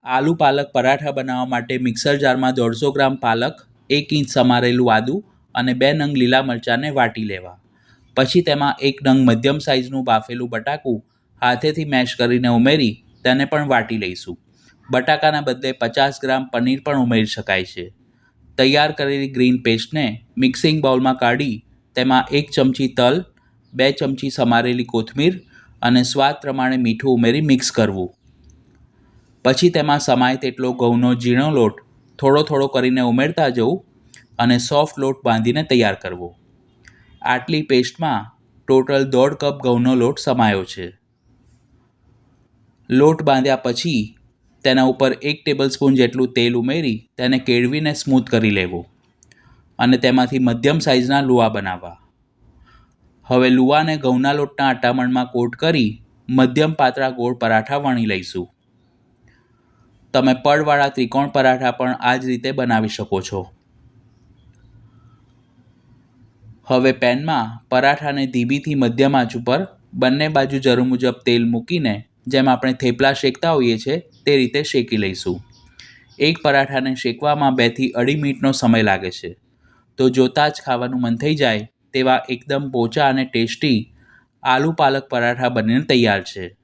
આલુ પાલક પરાઠા બનાવવા માટે મિક્સર જારમાં 150 ગ્રામ પાલક, 1 ઇંચ સમારેલું આદું અને 2 નંગ લીલા મરચાંને વાટી લેવા. પછી તેમાં 1 નંગ મધ્યમ સાઇઝનું બાફેલું બટાકું હાથેથી મેશ કરીને ઉમેરી તેને પણ વાટી લઈશું. બટાકાના બદલે 50 ગ્રામ પનીર પણ ઉમેરી શકાય છે. તૈયાર કરેલી ગ્રીન પેસ્ટને મિક્સિંગ બાઉલમાં કાઢી તેમાં 1 ચમચી તલ, 2 ચમચી સમારેલી કોથમીર અને સ્વાદ પ્રમાણે મીઠું ઉમેરી મિક્સ કરવું. પછી તેમાં સમાય તેટલો ઘઉંનો ઝીણો લોટ થોડો થોડો કરીને ઉમેરતા જવું અને સોફ્ટ લોટ બાંધીને તૈયાર કરવો. આટલી પેસ્ટમાં ટોટલ 1.5 કપ ઘઉંનો લોટ સમાયો છે. લોટ બાંધ્યા પછી તેના ઉપર 1 ટેબલસ્પૂન જેટલું તેલ ઉમેરી તેને કેળવીને સ્મૂથ કરી લેવું અને તેમાંથી મધ્યમ સાઇઝના લુવા બનાવવા. હવે લુવાને ઘઉંના લોટના અટામણમાં કોટ કરી મધ્યમ પાતળા ગોળ પરાઠા વણી લઈશું. તમે પડવાળા ત્રિકોણ પરાઠા પણ આ જ રીતે બનાવી શકો છો. હવે પેનમાં પરાઠાને ધીમીથી મધ્યમ આંચ ઉપર બંને બાજુ જરૂર મુજબ તેલ મૂકીને જેમ આપણે થેપલા શેકતા હોઈએ છીએ તે રીતે શેકી લઈશું. એક પરાઠાને શેકવામાં 2 થી 2.5 મિનિટનો સમય લાગે છે. તો જોતાં જ ખાવાનું મન થઈ જાય તેવા એકદમ પોચા અને ટેસ્ટી આલુ પાલક પરાઠા બનીને તૈયાર છે.